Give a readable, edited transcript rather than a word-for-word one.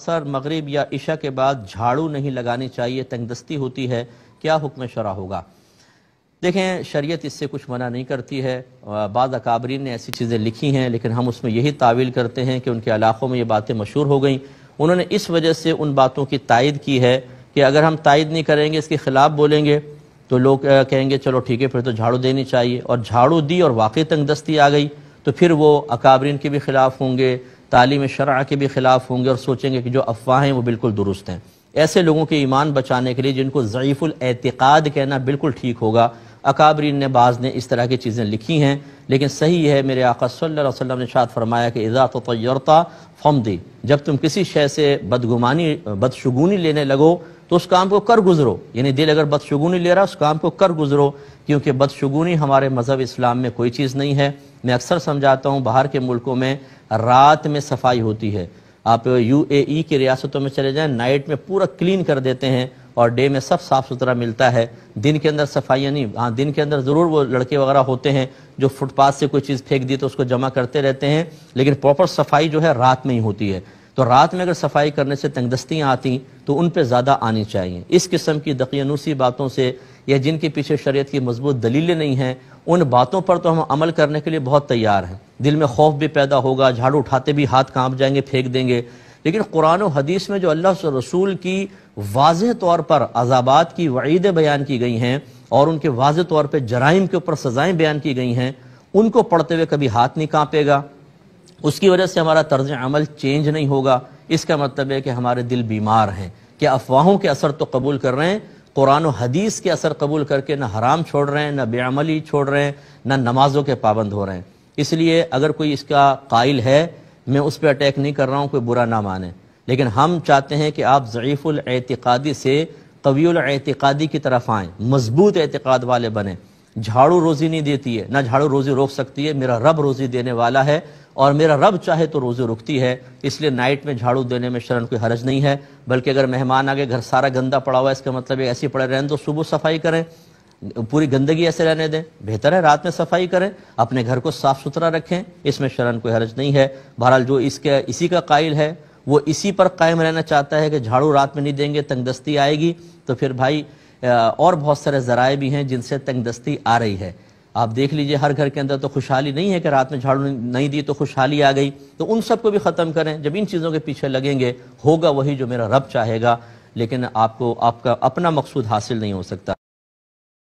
Sir मगरिब या इशा के बाद झाड़ू नहीं लगानी चाहिए, तंगदस्ती होती है, क्या हुक्म शरअ होगा? देखें, शरीयत इससे कुछ मना नहीं करती है। बाज़ अकाबरीन ने ऐसी चीज़ें लिखी हैं, लेकिन हम उसमें यही तावील करते हैं कि उनके इलाक़ों में ये बातें मशहूर हो गई। उन्होंने इस वजह से उन बातों की तायद की है कि अगर हम तायद नहीं करेंगे, इसके ख़िलाफ़ बोलेंगे तो लोग कहेंगे चलो ठीक है फिर तो झाड़ू देनी चाहिए, और झाड़ू दी और वाकई तंगदस्ती आ गई तो फिर वो अकाबरीन के भी ख़िलाफ़ होंगे, तालीम शरअ के भी ख़िलाफ़ होंगे और सोचेंगे कि जो अफ़वाहें हैं वो बिल्कुल दुरुस्त हैं। ऐसे लोगों के ईमान बचाने के लिए, जिनको ज़ईफ़ुल एतिक़ाद कहना बिल्कुल ठीक होगा, अकाबरीन ने बाज़ ने इस तरह की चीज़ें लिखी हैं, लेकिन सही है मेरे आका सल्लल्लाहु अलैहि वसल्लम ने इरशाद फरमाया कि इज़ा ततय्यरता फमदी, जब तुम किसी शय से बदशगुनी लेने लगो तो उस काम को कर गुजरो। यानी दिल अगर बदशगुनी ले रहा है, उस काम को कर गुजरो, क्योंकि बदशगुनी हमारे मज़हब इस्लाम में कोई चीज़ नहीं है। मैं अक्सर समझाता हूँ, बाहर के मुल्कों में रात में सफाई होती है। आप UAE की रियासतों में चले जाएं, नाइट में पूरा क्लीन कर देते हैं और डे में सब साफ़ सुथरा मिलता है। दिन के अंदर सफाइयाँ नहीं, हाँ दिन के अंदर ज़रूर वो लड़के वगैरह होते हैं जो फुटपाथ से कोई चीज़ फेंक दी तो उसको जमा करते रहते हैं, लेकिन प्रॉपर सफाई जो है रात में ही होती है। तो रात में अगर सफाई करने से तंगदस्तियाँ आती तो उन पर ज़्यादा आनी चाहिए। इस किस्म की दकियानूसी बातों से या जिनके पीछे शरीयत की मजबूत दलीलें नहीं हैं, उन बातों पर तो हम अमल करने के लिए बहुत तैयार हैं। दिल में खौफ भी पैदा होगा, झाड़ू उठाते भी हाथ कांप जाएंगे, फेंक देंगे, लेकिन कुरान और हदीस में जो अल्लाह के रसूल की वाज़ेह तौर पर अज़ाबात की वईदें बयान की गई हैं और उनके वाज़ेह तौर पर जराइम के ऊपर सज़ाएँ बयान की गई हैं, उनको पढ़ते हुए कभी हाथ नहीं कांपेगा। उसकी वजह से हमारा तर्ज अमल चेंज नहीं होगा। इसका मतलब है कि हमारे दिल बीमार हैं, कि अफवाहों के असर तो कबूल कर रहे हैं, कुरान और हदीस के असर कबूल करके न हराम छोड़ रहे हैं, न बेअमली छोड़ रहे हैं, न नमाजों के पाबंद हो रहे हैं। इसलिए अगर कोई इसका कायल है, मैं उस पर अटैक नहीं कर रहा हूँ, कोई बुरा ना माने, लेकिन हम चाहते हैं कि आप ज़ईफ़ुल एतिक़ादी से क़वियुल एतिक़ादी की तरफ आएँ, मजबूत एतिक़ाद वाले बने। झाड़ू रोज़ी नहीं देती है, ना झाड़ू रोज़ी रोक सकती है, मेरा रब रोज़ी देने वाला है और मेरा रब चाहे तो रोज़ी रुकती है। इसलिए नाइट में झाड़ू देने में शरन कोई हरज नहीं है। बल्कि अगर मेहमान आ गए, घर सारा गंदा पड़ा हुआ है, इसका मतलब है ऐसे ही पड़े रहने दो, सुबह सफाई करें, पूरी गंदगी ऐसे रहने दें, बेहतर है रात में सफाई करें, अपने घर को साफ़ सुथरा रखें, इसमें शरन कोई हरज नहीं है। बहरहाल जो इसी का कायल है वो इसी पर कायम रहना चाहता है कि झाड़ू रात में नहीं देंगे तंगदस्ती आएगी, तो फिर भाई और बहुत सारे ज़राए भी हैं जिनसे तंगदस्ती आ रही है। आप देख लीजिए, हर घर के अंदर तो खुशहाली नहीं है कि रात में झाड़ू नहीं दी तो खुशहाली आ गई, तो उन सब को भी ख़त्म करें। जब इन चीज़ों के पीछे लगेंगे, होगा वही जो मेरा रब चाहेगा, लेकिन आपको आपका अपना मकसूद हासिल नहीं हो सकता।